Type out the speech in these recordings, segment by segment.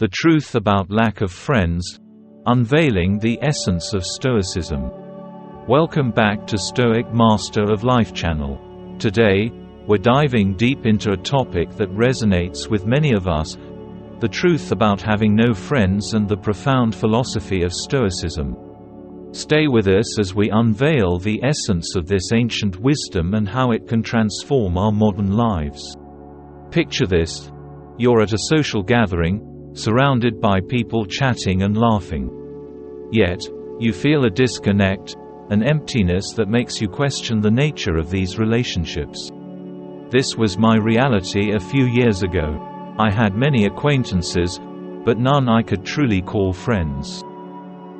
The truth about lack of friends. Unveiling the essence of Stoicism. Welcome back to Stoic Master of Life channel. Today, we're diving deep into a topic that resonates with many of us: the truth about having no friends and the profound philosophy of Stoicism. Stay with us as we unveil the essence of this ancient wisdom and how it can transform our modern lives. Picture this: you're at a social gathering, surrounded by people chatting and laughing. Yet, you feel a disconnect, an emptiness that makes you question the nature of these relationships. This was my reality a few years ago. I had many acquaintances, but none I could truly call friends.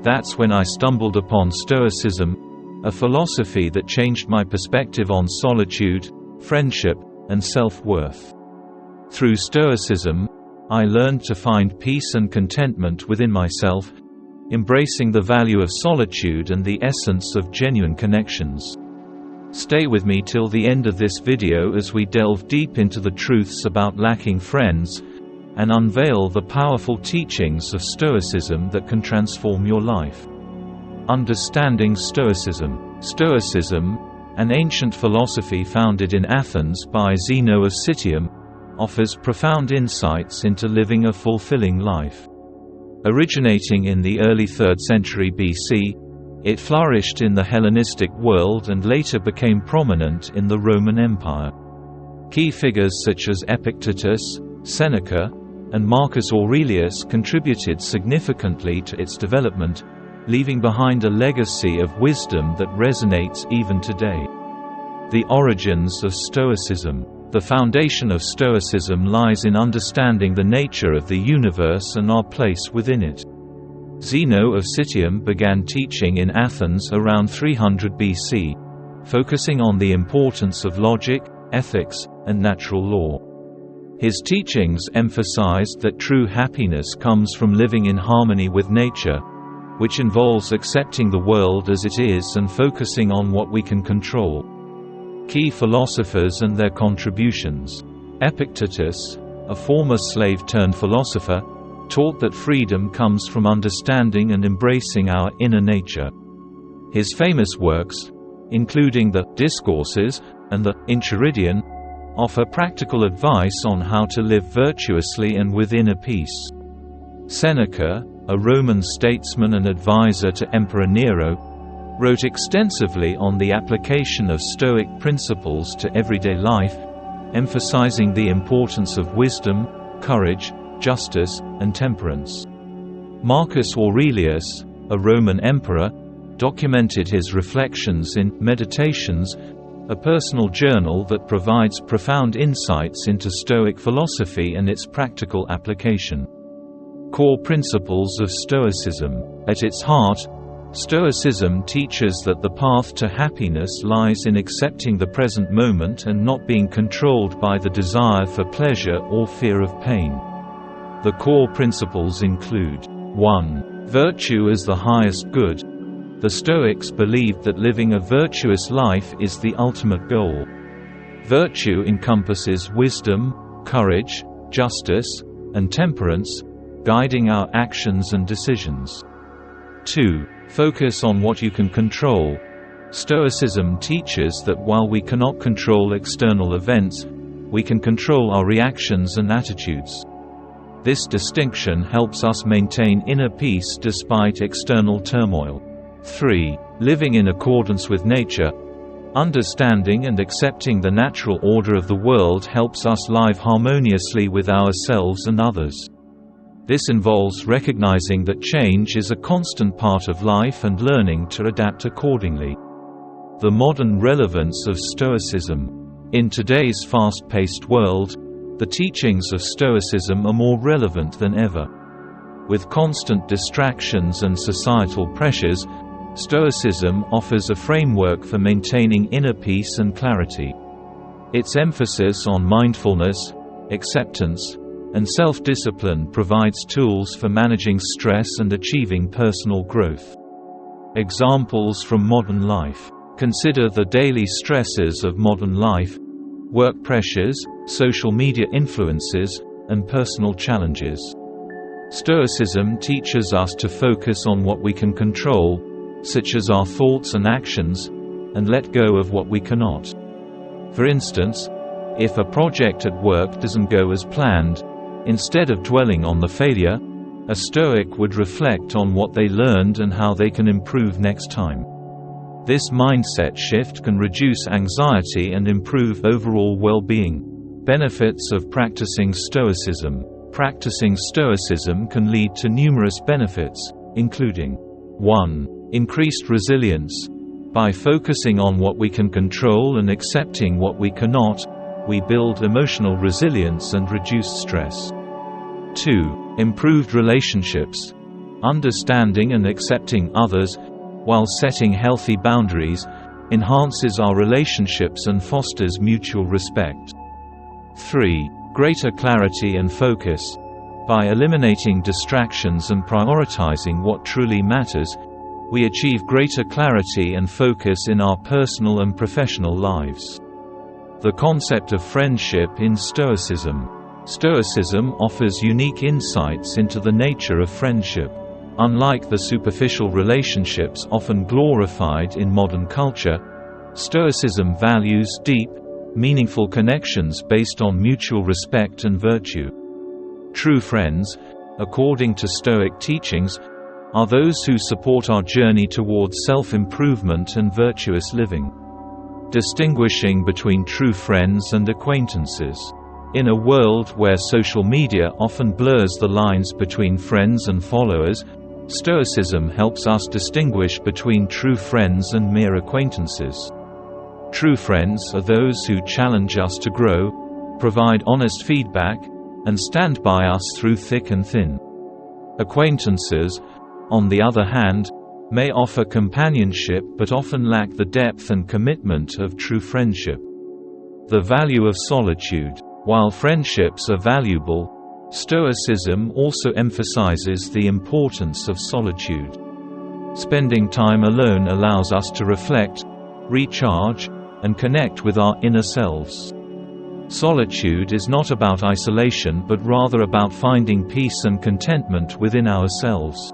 That's when I stumbled upon Stoicism, a philosophy that changed my perspective on solitude, friendship, and self-worth. Through Stoicism, I learned to find peace and contentment within myself, embracing the value of solitude and the essence of genuine connections. Stay with me till the end of this video as we delve deep into the truths about lacking friends, and unveil the powerful teachings of Stoicism that can transform your life. Understanding Stoicism. Stoicism, an ancient philosophy founded in Athens by Zeno of Citium, offers profound insights into living a fulfilling life. Originating in the early 3rd century BC, it flourished in the Hellenistic world and later became prominent in the Roman Empire. Key figures such as Epictetus, Seneca, and Marcus Aurelius contributed significantly to its development, leaving behind a legacy of wisdom that resonates even today. The origins of Stoicism. The foundation of Stoicism lies in understanding the nature of the universe and our place within it. Zeno of Citium began teaching in Athens around 300 BC, focusing on the importance of logic, ethics, and natural law. His teachings emphasized that true happiness comes from living in harmony with nature, which involves accepting the world as it is and focusing on what we can control. Key philosophers and their contributions. Epictetus, a former slave-turned-philosopher, taught that freedom comes from understanding and embracing our inner nature. His famous works, including the Discourses and the Enchiridion, offer practical advice on how to live virtuously and with inner peace. Seneca, a Roman statesman and advisor to Emperor Nero, wrote extensively on the application of Stoic principles to everyday life, emphasizing the importance of wisdom, courage, justice, and temperance. Marcus Aurelius, a Roman emperor, documented his reflections in Meditations, a personal journal that provides profound insights into Stoic philosophy and its practical application. Core principles of Stoicism. At its heart, Stoicism teaches that the path to happiness lies in accepting the present moment and not being controlled by the desire for pleasure or fear of pain. The core principles include: 1. Virtue as the highest good. The Stoics believed that living a virtuous life is the ultimate goal. Virtue encompasses wisdom, courage, justice, and temperance, guiding our actions and decisions. 2. Focus on what you can control. Stoicism teaches that while we cannot control external events, we can control our reactions and attitudes. This distinction helps us maintain inner peace despite external turmoil. 3. Living in accordance with nature. Understanding and accepting the natural order of the world helps us live harmoniously with ourselves and others. This involves recognizing that change is a constant part of life and learning to adapt accordingly. The modern relevance of Stoicism. In today's fast-paced world, the teachings of Stoicism are more relevant than ever. With constant distractions and societal pressures, Stoicism offers a framework for maintaining inner peace and clarity. Its emphasis on mindfulness, acceptance, and self-discipline provides tools for managing stress and achieving personal growth. Examples from modern life. Consider the daily stresses of modern life: work pressures, social media influences, and personal challenges. Stoicism teaches us to focus on what we can control, such as our thoughts and actions, and let go of what we cannot. For instance, if a project at work doesn't go as planned, instead of dwelling on the failure, a Stoic would reflect on what they learned and how they can improve next time. This mindset shift can reduce anxiety and improve overall well-being. Benefits of practicing Stoicism. Practicing Stoicism can lead to numerous benefits, including 1. Increased resilience. By focusing on what we can control and accepting what we cannot, we build emotional resilience and reduce stress. 2. Improved relationships. Understanding and accepting others, while setting healthy boundaries, enhances our relationships and fosters mutual respect. 3. Greater clarity and focus. By eliminating distractions and prioritizing what truly matters, we achieve greater clarity and focus in our personal and professional lives. The concept of friendship in Stoicism. Stoicism offers unique insights into the nature of friendship. Unlike the superficial relationships often glorified in modern culture, Stoicism values deep, meaningful connections based on mutual respect and virtue. True friends, according to Stoic teachings, are those who support our journey towards self-improvement and virtuous living. Distinguishing between true friends and acquaintances. In a world where social media often blurs the lines between friends and followers, Stoicism helps us distinguish between true friends and mere acquaintances. True friends are those who challenge us to grow, provide honest feedback, and stand by us through thick and thin. Acquaintances, on the other hand, may offer companionship but often lack the depth and commitment of true friendship. The value of solitude. While friendships are valuable, Stoicism also emphasizes the importance of solitude. Spending time alone allows us to reflect, recharge, and connect with our inner selves. Solitude is not about isolation but rather about finding peace and contentment within ourselves.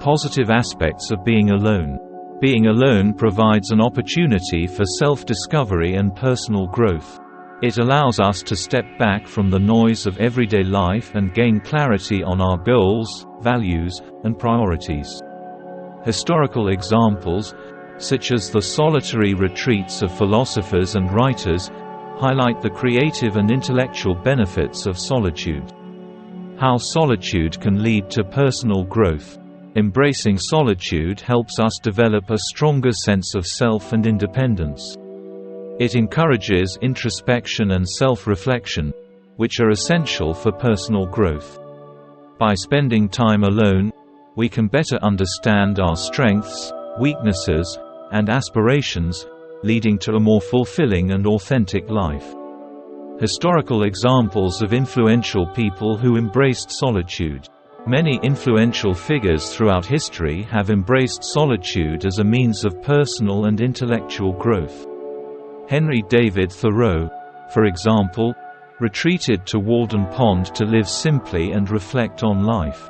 Positive aspects of being alone. Being alone provides an opportunity for self-discovery and personal growth. It allows us to step back from the noise of everyday life and gain clarity on our goals, values, and priorities. Historical examples, such as the solitary retreats of philosophers and writers, highlight the creative and intellectual benefits of solitude. How solitude can lead to personal growth. Embracing solitude helps us develop a stronger sense of self and independence. It encourages introspection and self-reflection, which are essential for personal growth. By spending time alone, we can better understand our strengths, weaknesses, and aspirations, leading to a more fulfilling and authentic life. Historical examples of influential people who embraced solitude. Many influential figures throughout history have embraced solitude as a means of personal and intellectual growth. Henry David Thoreau, for example, retreated to Walden Pond to live simply and reflect on life.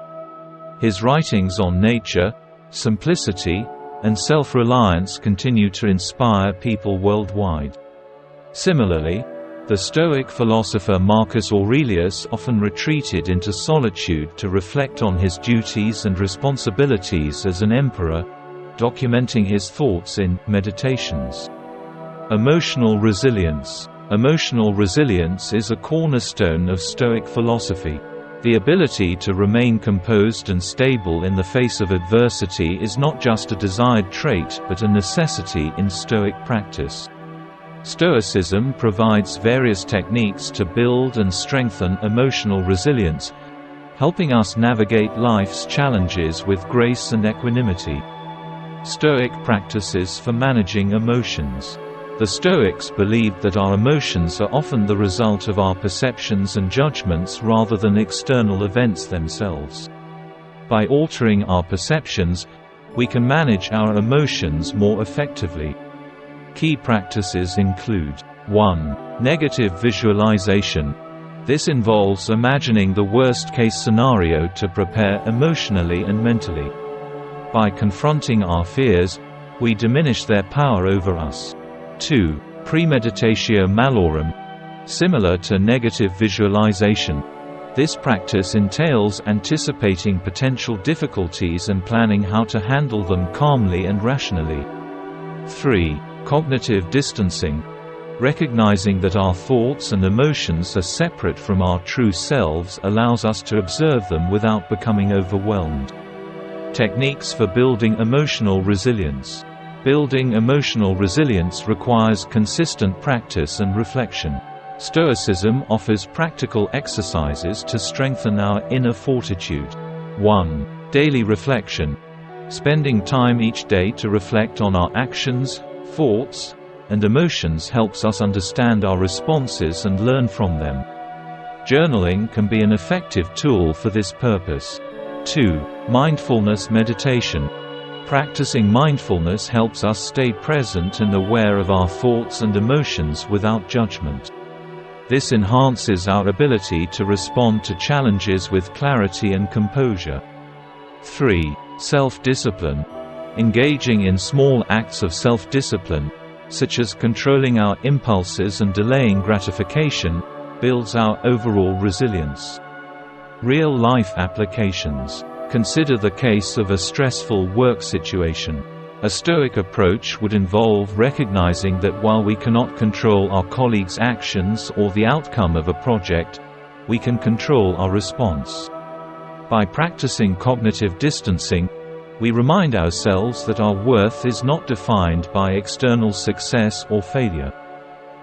His writings on nature, simplicity, and self-reliance continue to inspire people worldwide. Similarly, the Stoic philosopher Marcus Aurelius often retreated into solitude to reflect on his duties and responsibilities as an emperor, documenting his thoughts in Meditations. Emotional resilience. Emotional resilience is a cornerstone of Stoic philosophy. The ability to remain composed and stable in the face of adversity is not just a desired trait but a necessity in Stoic practice. Stoicism provides various techniques to build and strengthen emotional resilience, helping us navigate life's challenges with grace and equanimity. Stoic practices for managing emotions. The Stoics believed that our emotions are often the result of our perceptions and judgments rather than external events themselves. By altering our perceptions, we can manage our emotions more effectively. Key practices include 1. Negative visualization. This involves imagining the worst-case scenario to prepare emotionally and mentally. By confronting our fears, we diminish their power over us. 2. Premeditatio malorum. Similar to negative visualization, this practice entails anticipating potential difficulties and planning how to handle them calmly and rationally. 3. Cognitive distancing. Recognizing that our thoughts and emotions are separate from our true selves allows us to observe them without becoming overwhelmed. Techniques for building emotional resilience. Building emotional resilience requires consistent practice and reflection. Stoicism offers practical exercises to strengthen our inner fortitude. 1. Daily reflection. Spending time each day to reflect on our actions, thoughts, and emotions helps us understand our responses and learn from them. Journaling can be an effective tool for this purpose. 2. Mindfulness meditation. Practicing mindfulness helps us stay present and aware of our thoughts and emotions without judgment. This enhances our ability to respond to challenges with clarity and composure. 3. Self-discipline. Engaging in small acts of self-discipline, such as controlling our impulses and delaying gratification, builds our overall resilience. Real-life applications. Consider the case of a stressful work situation. A Stoic approach would involve recognizing that while we cannot control our colleagues' actions or the outcome of a project, we can control our response. By practicing cognitive distancing, we remind ourselves that our worth is not defined by external success or failure.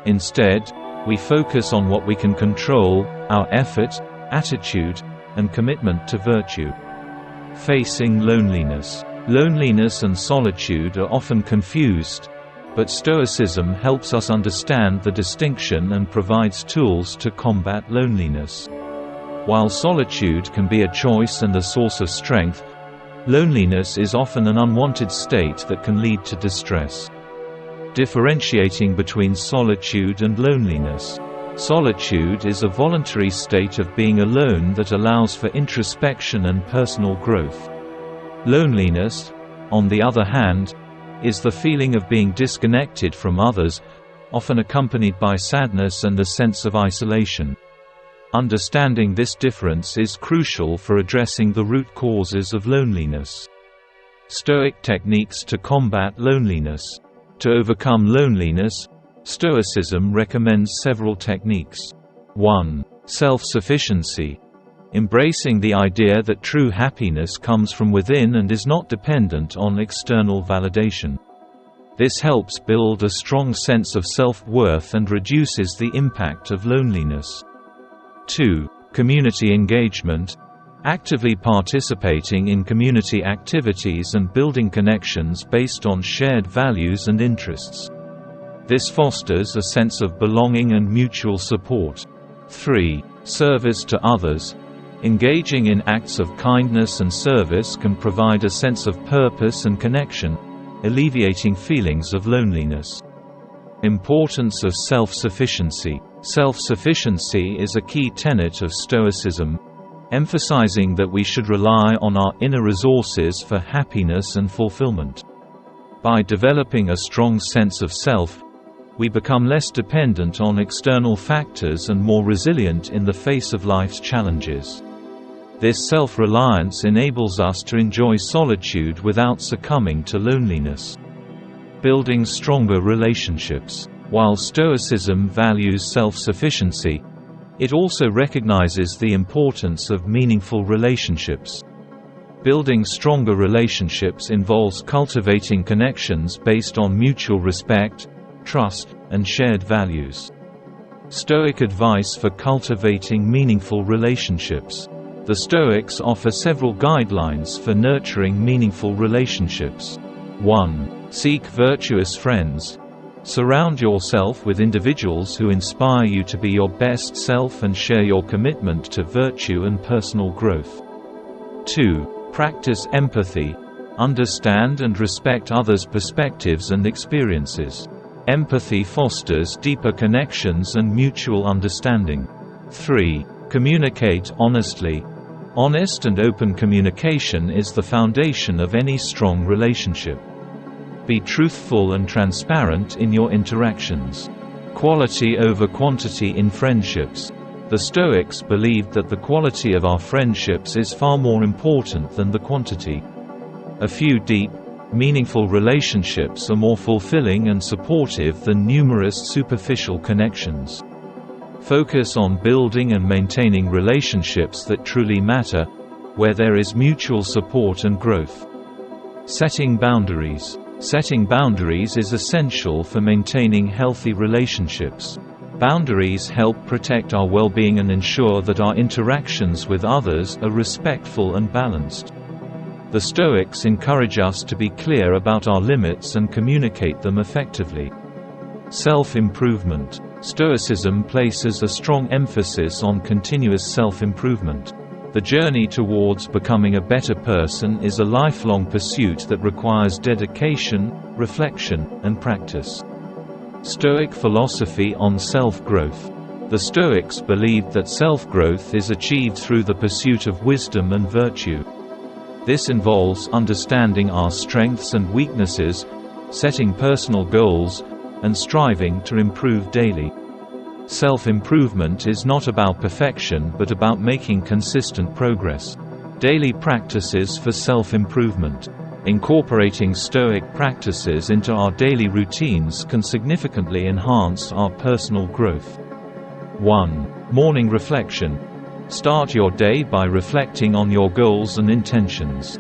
Instead, we focus on what we can control: our effort, attitude, and commitment to virtue. Facing loneliness. Loneliness and solitude are often confused, but Stoicism helps us understand the distinction and provides tools to combat loneliness. While solitude can be a choice and a source of strength, loneliness is often an unwanted state that can lead to distress. Differentiating between solitude and loneliness. Solitude is a voluntary state of being alone that allows for introspection and personal growth. Loneliness, on the other hand, is the feeling of being disconnected from others, often accompanied by sadness and a sense of isolation. Understanding this difference is crucial for addressing the root causes of loneliness. Stoic techniques to combat loneliness. To overcome loneliness, Stoicism recommends several techniques. 1. Self-sufficiency. Embracing the idea that true happiness comes from within and is not dependent on external validation. This helps build a strong sense of self-worth and reduces the impact of loneliness. 2. Community engagement. Actively participating in community activities and building connections based on shared values and interests. This fosters a sense of belonging and mutual support. 3. Service to others. Engaging in acts of kindness and service can provide a sense of purpose and connection, alleviating feelings of loneliness. Importance of self-sufficiency. Self-sufficiency is a key tenet of Stoicism, emphasizing that we should rely on our inner resources for happiness and fulfillment. By developing a strong sense of self, we become less dependent on external factors and more resilient in the face of life's challenges. This self-reliance enables us to enjoy solitude without succumbing to loneliness. Building stronger relationships. While Stoicism values self-sufficiency, it also recognizes the importance of meaningful relationships. Building stronger relationships involves cultivating connections based on mutual respect, trust, and shared values. Stoic advice for cultivating meaningful relationships. The Stoics offer several guidelines for nurturing meaningful relationships. 1. Seek virtuous friends. Surround yourself with individuals who inspire you to be your best self and share your commitment to virtue and personal growth. 2. Practice empathy. Understand and respect others' perspectives and experiences. Empathy fosters deeper connections and mutual understanding. 3. Communicate honestly. Honest and open communication is the foundation of any strong relationship. Be truthful and transparent in your interactions. Quality over quantity in friendships. The Stoics believed that the quality of our friendships is far more important than the quantity. A few deep, meaningful relationships are more fulfilling and supportive than numerous superficial connections. Focus on building and maintaining relationships that truly matter, where there is mutual support and growth. Setting boundaries. Setting boundaries is essential for maintaining healthy relationships. Boundaries help protect our well-being and ensure that our interactions with others are respectful and balanced. The Stoics encourage us to be clear about our limits and communicate them effectively. Self-improvement. Stoicism places a strong emphasis on continuous self-improvement. The journey towards becoming a better person is a lifelong pursuit that requires dedication, reflection, and practice. Stoic philosophy on self-growth. The Stoics believed that self-growth is achieved through the pursuit of wisdom and virtue. This involves understanding our strengths and weaknesses, setting personal goals, and striving to improve daily. Self-improvement is not about perfection but about making consistent progress. Daily practices for self-improvement. Incorporating Stoic practices into our daily routines can significantly enhance our personal growth. 1. Morning reflection. Start your day by reflecting on your goals and intentions.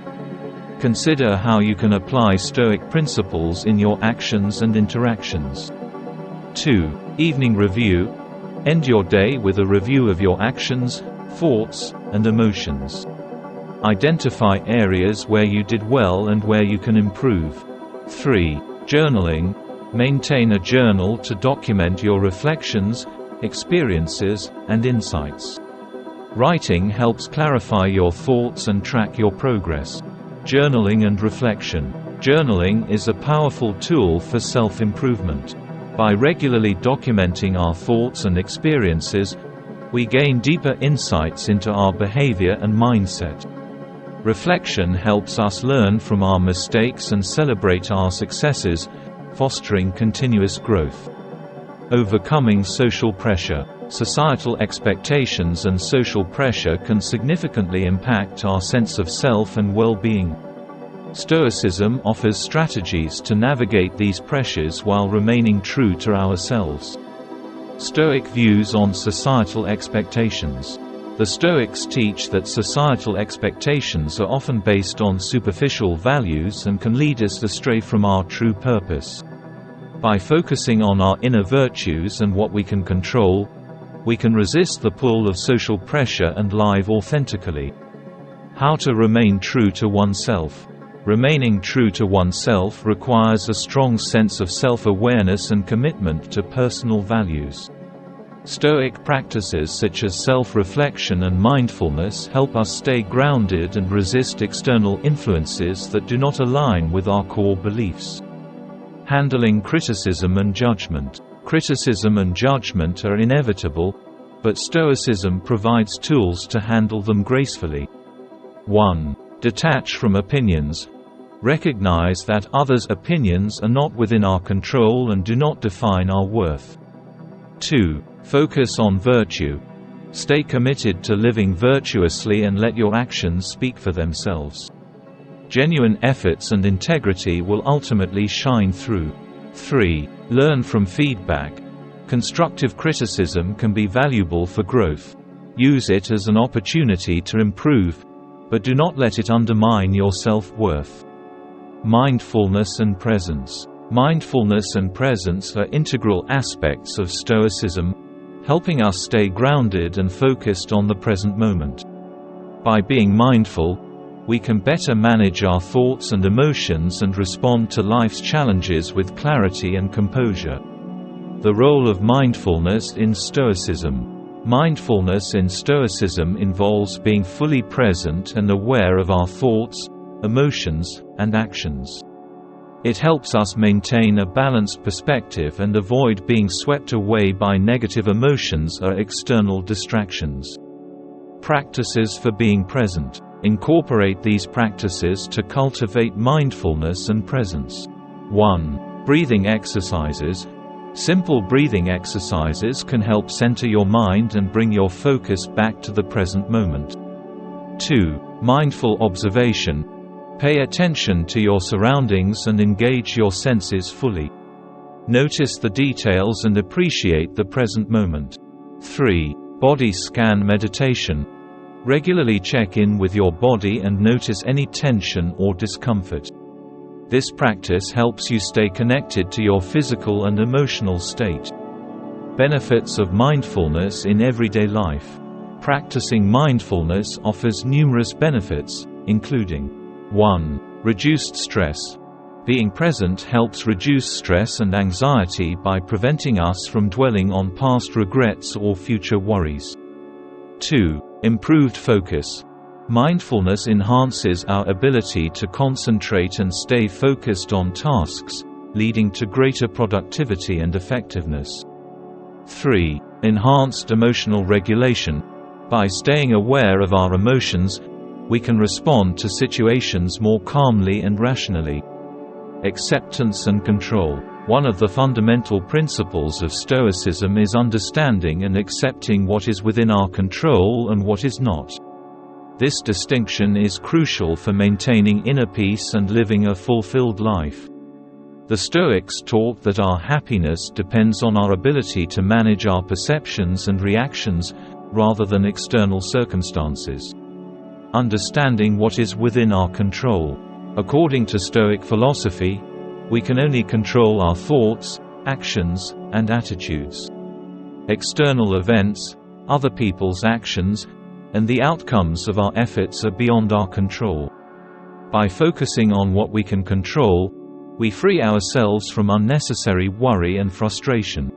Consider how you can apply Stoic principles in your actions and interactions. 2. Evening review. End your day with a review of your actions, thoughts, and emotions. Identify areas where you did well and where you can improve. 3. Journaling. Maintain a journal to document your reflections, experiences, and insights. Writing helps clarify your thoughts and track your progress. Journaling and reflection. Journaling is a powerful tool for self-improvement. By regularly documenting our thoughts and experiences, we gain deeper insights into our behavior and mindset. Reflection helps us learn from our mistakes and celebrate our successes, fostering continuous growth. Overcoming social pressure. Societal expectations and social pressure can significantly impact our sense of self and well-being. Stoicism offers strategies to navigate these pressures while remaining true to ourselves. Stoic views on societal expectations. The Stoics teach that societal expectations are often based on superficial values and can lead us astray from our true purpose. By focusing on our inner virtues and what we can control, we can resist the pull of social pressure and live authentically. How to remain true to oneself. Remaining true to oneself requires a strong sense of self-awareness and commitment to personal values. Stoic practices such as self-reflection and mindfulness help us stay grounded and resist external influences that do not align with our core beliefs. Handling criticism and judgment. Criticism and judgment are inevitable, but Stoicism provides tools to handle them gracefully. 1. Detach from opinions. Recognize that others' opinions are not within our control and do not define our worth. 2. Focus on virtue. Stay committed to living virtuously and let your actions speak for themselves. Genuine efforts and integrity will ultimately shine through. 3. Learn from feedback. Constructive criticism can be valuable for growth. Use it as an opportunity to improve, but do not let it undermine your self-worth. Mindfulness and presence. Mindfulness and presence are integral aspects of Stoicism, helping us stay grounded and focused on the present moment. By being mindful, we can better manage our thoughts and emotions and respond to life's challenges with clarity and composure. The role of mindfulness in Stoicism. Mindfulness in Stoicism involves being fully present and aware of our thoughts, emotions, and actions. It helps us maintain a balanced perspective and avoid being swept away by negative emotions or external distractions. Practices for being present. Incorporate these practices to cultivate mindfulness and presence. 1. Breathing exercises. Simple breathing exercises can help center your mind and bring your focus back to the present moment. 2. Mindful observation. Pay attention to your surroundings and engage your senses fully. Notice the details and appreciate the present moment. 3. Body scan meditation. Regularly check in with your body and notice any tension or discomfort. This practice helps you stay connected to your physical and emotional state. Benefits of mindfulness in everyday life. Practicing mindfulness offers numerous benefits, including 1. Reduced stress. Being present helps reduce stress and anxiety by preventing us from dwelling on past regrets or future worries. 2. Improved focus. Mindfulness enhances our ability to concentrate and stay focused on tasks, leading to greater productivity and effectiveness. 3. Enhanced emotional regulation. By staying aware of our emotions, we can respond to situations more calmly and rationally. Acceptance and control. One of the fundamental principles of Stoicism is understanding and accepting what is within our control and what is not. This distinction is crucial for maintaining inner peace and living a fulfilled life. The Stoics taught that our happiness depends on our ability to manage our perceptions and reactions, rather than external circumstances. Understanding what is within our control. According to Stoic philosophy, we can only control our thoughts, actions, and attitudes. External events, other people's actions, and the outcomes of our efforts are beyond our control. By focusing on what we can control, we free ourselves from unnecessary worry and frustration.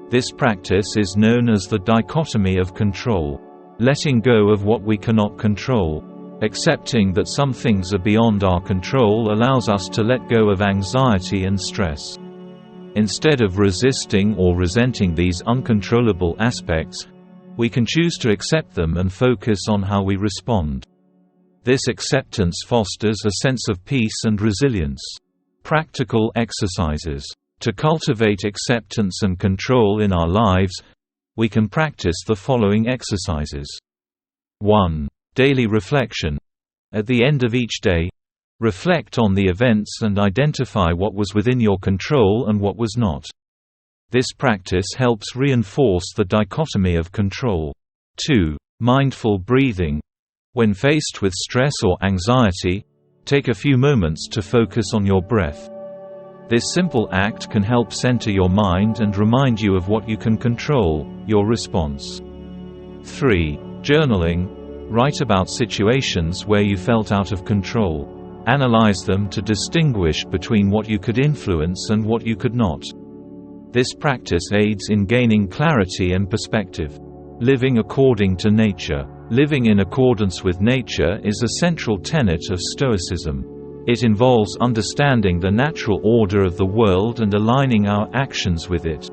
This practice is known as the dichotomy of control. Letting go of what we cannot control. Accepting that some things are beyond our control allows us to let go of anxiety and stress. Instead of resisting or resenting these uncontrollable aspects, we can choose to accept them and focus on how we respond. This acceptance fosters a sense of peace and resilience. Practical exercises. To cultivate acceptance and control in our lives, we can practice the following exercises. 1. Daily reflection. At the end of each day, reflect on the events and identify what was within your control and what was not. This practice helps reinforce the dichotomy of control. 2. Mindful breathing. When faced with stress or anxiety, take a few moments to focus on your breath. This simple act can help center your mind and remind you of what you can control, your response. 3. Journaling. Write about situations where you felt out of control. Analyze them to distinguish between what you could influence and what you could not. This practice aids in gaining clarity and perspective. Living according to nature. Living in accordance with nature is a central tenet of Stoicism. It involves understanding the natural order of the world and aligning our actions with it.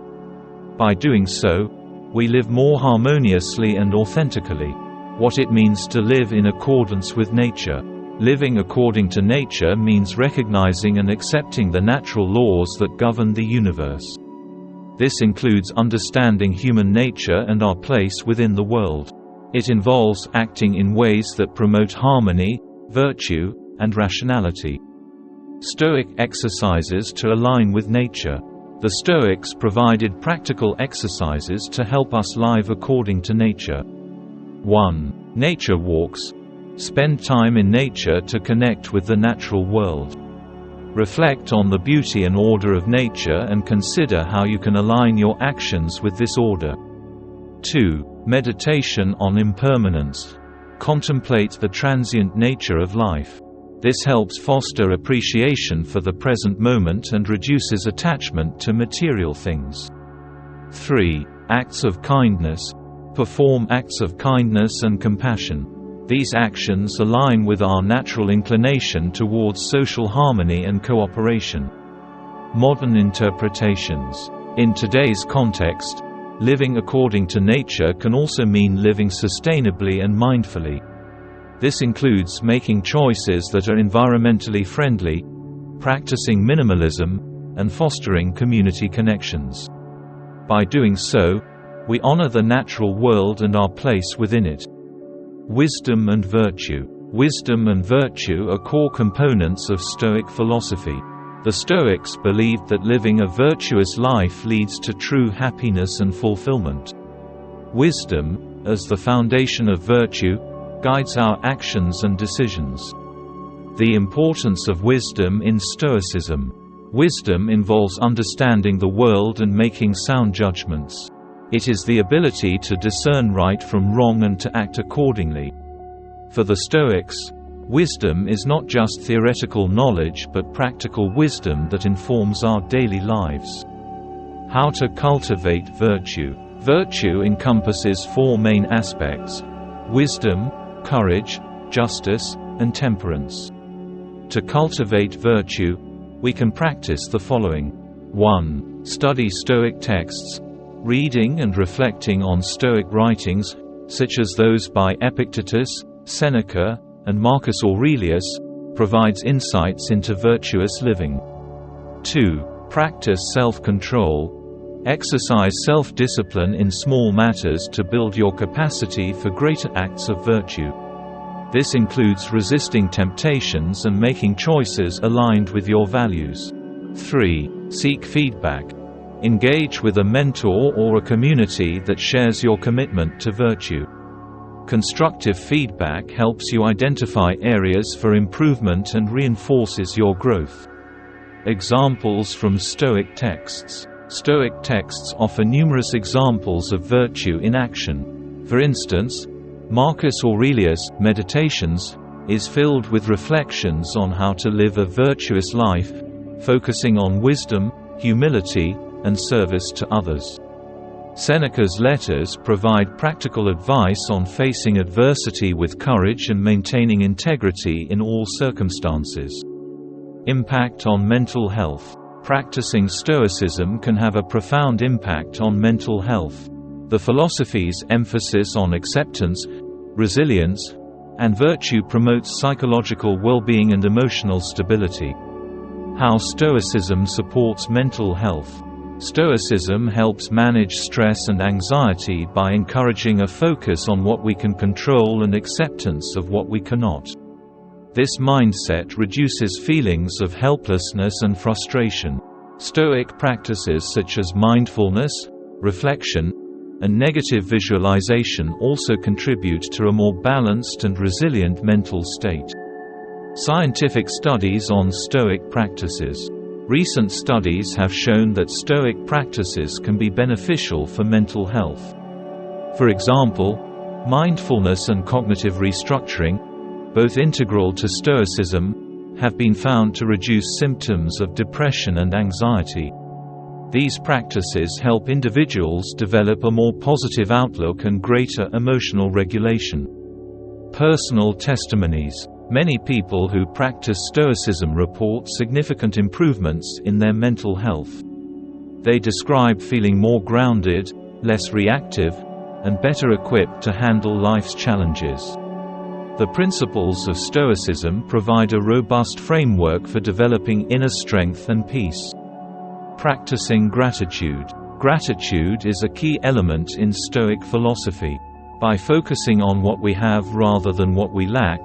By doing so, we live more harmoniously and authentically. What it means to live in accordance with nature. Living according to nature means recognizing and accepting the natural laws that govern the universe. This includes understanding human nature and our place within the world. It involves acting in ways that promote harmony, virtue, and rationality. Stoic exercises to align with nature. The Stoics provided practical exercises to help us live according to nature. 1. Nature walks. Spend time in nature to connect with the natural world. Reflect on the beauty and order of nature and consider how you can align your actions with this order. 2. Meditation on impermanence. Contemplate the transient nature of life. This helps foster appreciation for the present moment and reduces attachment to material things. 3. Acts of kindness. Perform acts of kindness and compassion. These actions align with our natural inclination towards social harmony and cooperation. Modern interpretations. In today's context, living according to nature can also mean living sustainably and mindfully. This includes making choices that are environmentally friendly, practicing minimalism, and fostering community connections. By doing so, we honor the natural world and our place within it. Wisdom and virtue. Wisdom and virtue are core components of Stoic philosophy. The Stoics believed that living a virtuous life leads to true happiness and fulfillment. Wisdom, as the foundation of virtue, guides our actions and decisions. The importance of wisdom in Stoicism. Wisdom involves understanding the world and making sound judgments. It is the ability to discern right from wrong and to act accordingly. For the Stoics, wisdom is not just theoretical knowledge but practical wisdom that informs our daily lives. How to cultivate virtue. Virtue encompasses four main aspects: wisdom, courage, justice, and temperance. To cultivate virtue, we can practice the following. 1. Study Stoic texts. Reading and reflecting on Stoic writings, such as those by Epictetus, Seneca, and Marcus Aurelius, provides insights into virtuous living. 2. Practice self-control. Exercise self-discipline in small matters to build your capacity for greater acts of virtue. This includes resisting temptations and making choices aligned with your values. 3. Seek feedback. Engage with a mentor or a community that shares your commitment to virtue. Constructive feedback helps you identify areas for improvement and reinforces your growth. Examples from Stoic texts. Stoic texts offer numerous examples of virtue in action. For instance, Marcus Aurelius' Meditations is filled with reflections on how to live a virtuous life, focusing on wisdom, humility, and service to others. Seneca's letters provide practical advice on facing adversity with courage and maintaining integrity in all circumstances. Impact on mental health. Practicing Stoicism can have a profound impact on mental health. The philosophy's emphasis on acceptance, resilience, and virtue promotes psychological well-being and emotional stability. How Stoicism supports mental health. Stoicism helps manage stress and anxiety by encouraging a focus on what we can control and acceptance of what we cannot. This mindset reduces feelings of helplessness and frustration. Stoic practices such as mindfulness, reflection, and negative visualization also contribute to a more balanced and resilient mental state. Scientific studies on Stoic practices. Recent studies have shown that Stoic practices can be beneficial for mental health. For example, mindfulness and cognitive restructuring, both integral to Stoicism, have been found to reduce symptoms of depression and anxiety. These practices help individuals develop a more positive outlook and greater emotional regulation. Personal testimonies. Many people who practice Stoicism report significant improvements in their mental health. They describe feeling more grounded, less reactive, and better equipped to handle life's challenges. The principles of Stoicism provide a robust framework for developing inner strength and peace. Practicing gratitude. Gratitude is a key element in Stoic philosophy. By focusing on what we have rather than what we lack,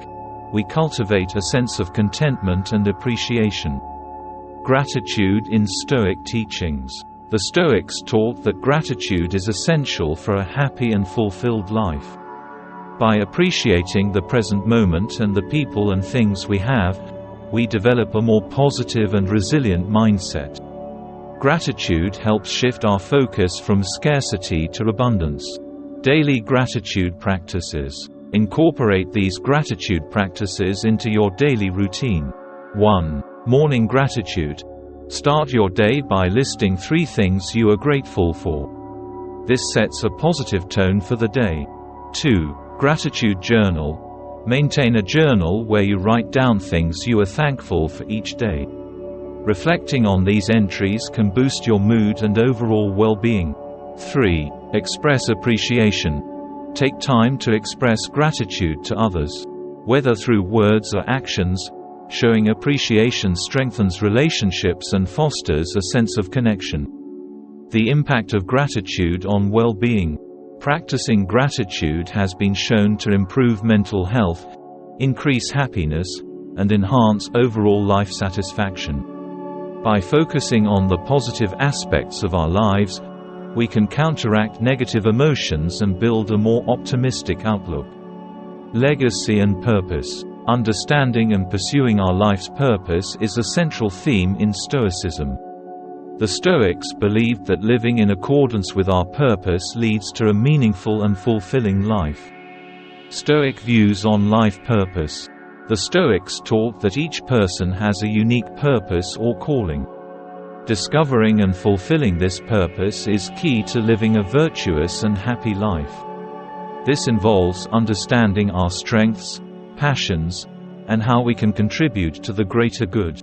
we cultivate a sense of contentment and appreciation. Gratitude in Stoic teachings. The Stoics taught that gratitude is essential for a happy and fulfilled life. By appreciating the present moment and the people and things we have, we develop a more positive and resilient mindset. Gratitude helps shift our focus from scarcity to abundance. Daily gratitude practices. Incorporate these gratitude practices into your daily routine. 1. Morning gratitude. Start your day by listing 3 things you are grateful for. This sets a positive tone for the day. 2. Gratitude journal. Maintain a journal where you write down things you are thankful for each day. Reflecting on these entries can boost your mood and overall well-being. 3. Express appreciation. Take time to express gratitude to others. Whether through words or actions, showing appreciation strengthens relationships and fosters a sense of connection. The impact of gratitude on well-being. Practicing gratitude has been shown to improve mental health, increase happiness, and enhance overall life satisfaction. By focusing on the positive aspects of our lives, we can counteract negative emotions and build a more optimistic outlook. Legacy and purpose. Understanding and pursuing our life's purpose is a central theme in Stoicism. The Stoics believed that living in accordance with our purpose leads to a meaningful and fulfilling life. Stoic views on life purpose. The Stoics taught that each person has a unique purpose or calling. Discovering and fulfilling this purpose is key to living a virtuous and happy life. This involves understanding our strengths, passions, and how we can contribute to the greater good.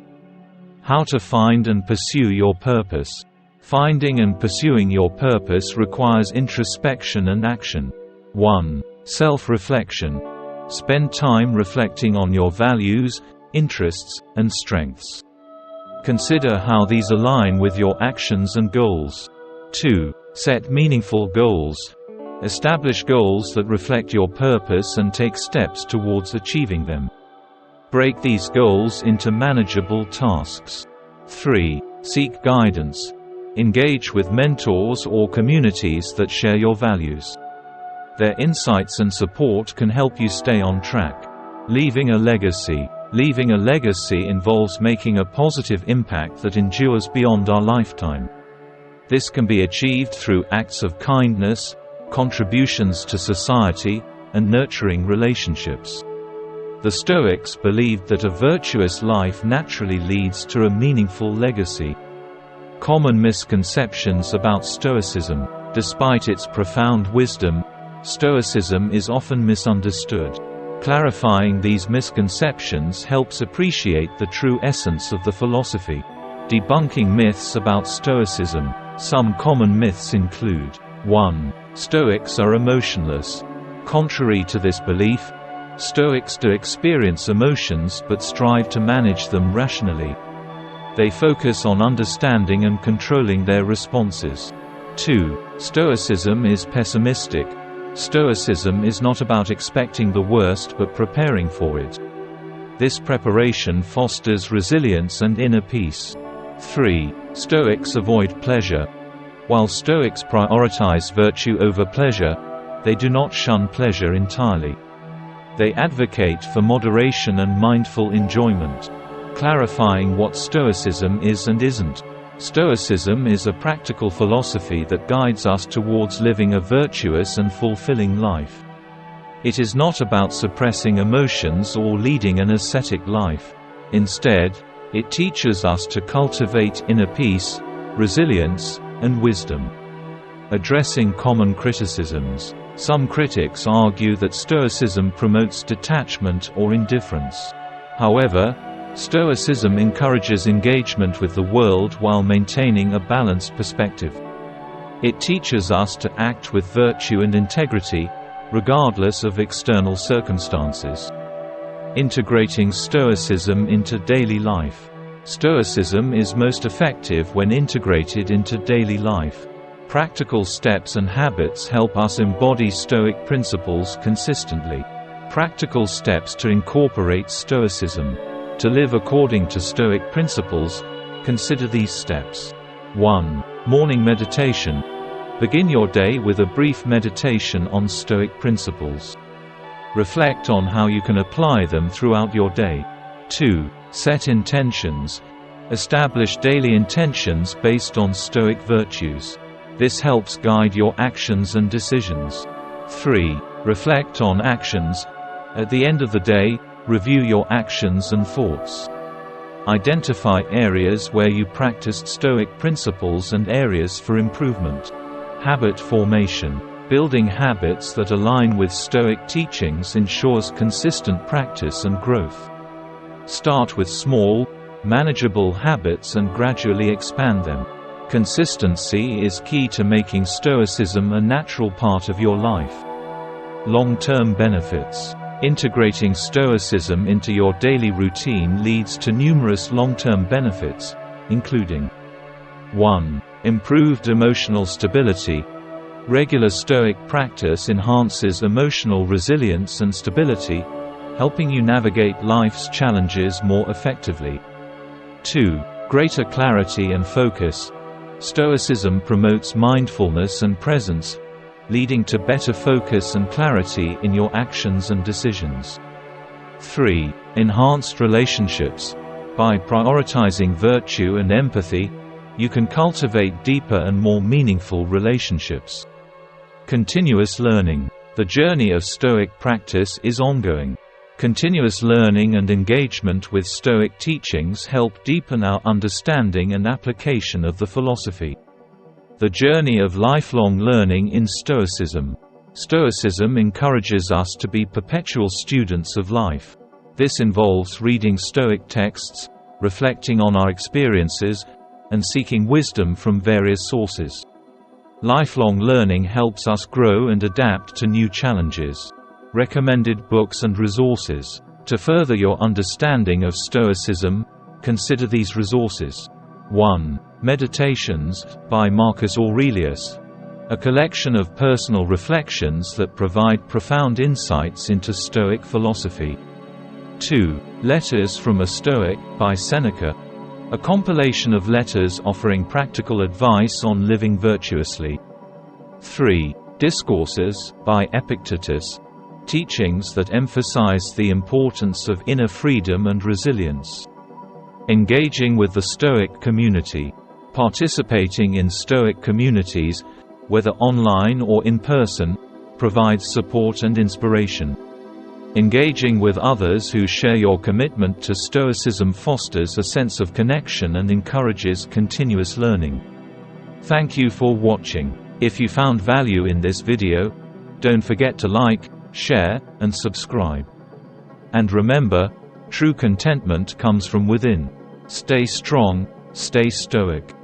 How to find and pursue your purpose. Finding and pursuing your purpose requires introspection and action. 1. Self-reflection. Spend time reflecting on your values, interests, and strengths. Consider how these align with your actions and goals. 2. Set meaningful goals. Establish goals that reflect your purpose and take steps towards achieving them. Break these goals into manageable tasks. 3. Seek guidance. Engage with mentors or communities that share your values. Their insights and support can help you stay on track. Leaving a legacy. Leaving a legacy involves making a positive impact that endures beyond our lifetime. This can be achieved through acts of kindness, contributions to society, and nurturing relationships. The Stoics believed that a virtuous life naturally leads to a meaningful legacy. Common misconceptions about Stoicism. Despite its profound wisdom, Stoicism is often misunderstood. Clarifying these misconceptions helps appreciate the true essence of the philosophy. Debunking myths about Stoicism. Some common myths include: 1. Stoics are emotionless. Contrary to this belief, Stoics do experience emotions but strive to manage them rationally. They focus on understanding and controlling their responses. 2. Stoicism is pessimistic. Stoicism is not about expecting the worst but preparing for it. This preparation fosters resilience and inner peace. 3. Stoics avoid pleasure. While Stoics prioritize virtue over pleasure, they do not shun pleasure entirely. They advocate for moderation and mindful enjoyment. Clarifying what Stoicism is and isn't. Stoicism is a practical philosophy that guides us towards living a virtuous and fulfilling life. It is not about suppressing emotions or leading an ascetic life. Instead, it teaches us to cultivate inner peace, resilience, and wisdom. Addressing common criticisms. Some critics argue that Stoicism promotes detachment or indifference. However, Stoicism encourages engagement with the world while maintaining a balanced perspective. It teaches us to act with virtue and integrity, regardless of external circumstances. Integrating Stoicism into daily life. Stoicism is most effective when integrated into daily life. Practical steps and habits help us embody Stoic principles consistently. Practical steps to incorporate Stoicism. To live according to Stoic principles, consider these steps. 1. Morning meditation. Begin your day with a brief meditation on Stoic principles. Reflect on how you can apply them throughout your day. 2. Set intentions. Establish daily intentions based on Stoic virtues. This helps guide your actions and decisions. 3. Reflect on actions. At the end of the day, review your actions and thoughts. Identify areas where you practiced Stoic principles and areas for improvement. Habit formation. Building habits that align with Stoic teachings ensures consistent practice and growth. Start with small, manageable habits and gradually expand them. Consistency is key to making Stoicism a natural part of your life. Long-term benefits. Integrating Stoicism into your daily routine leads to numerous long-term benefits, including 1. Improved emotional stability. Regular Stoic practice enhances emotional resilience and stability, helping you navigate life's challenges more effectively. 2. Greater clarity and focus. Stoicism promotes mindfulness and presence, leading to better focus and clarity in your actions and decisions. 3. Enhanced relationships. By prioritizing virtue and empathy, you can cultivate deeper and more meaningful relationships. Continuous learning. The journey of Stoic practice is ongoing. Continuous learning and engagement with Stoic teachings help deepen our understanding and application of the philosophy. The journey of lifelong learning in Stoicism. Stoicism encourages us to be perpetual students of life. This involves reading Stoic texts, reflecting on our experiences, and seeking wisdom from various sources. Lifelong learning helps us grow and adapt to new challenges. Recommended books and resources. To further your understanding of Stoicism, consider these resources. 1. Meditations, by Marcus Aurelius. A collection of personal reflections that provide profound insights into Stoic philosophy. 2. Letters from a Stoic, by Seneca. A compilation of letters offering practical advice on living virtuously. 3. Discourses, by Epictetus. Teachings that emphasize the importance of inner freedom and resilience. Engaging with the Stoic community. Participating in Stoic communities, whether online or in person, provides support and inspiration. Engaging with others who share your commitment to Stoicism fosters a sense of connection and encourages continuous learning. Thank you for watching. If you found value in this video, don't forget to like, share, and subscribe. And remember, true contentment comes from within. Stay strong, stay Stoic.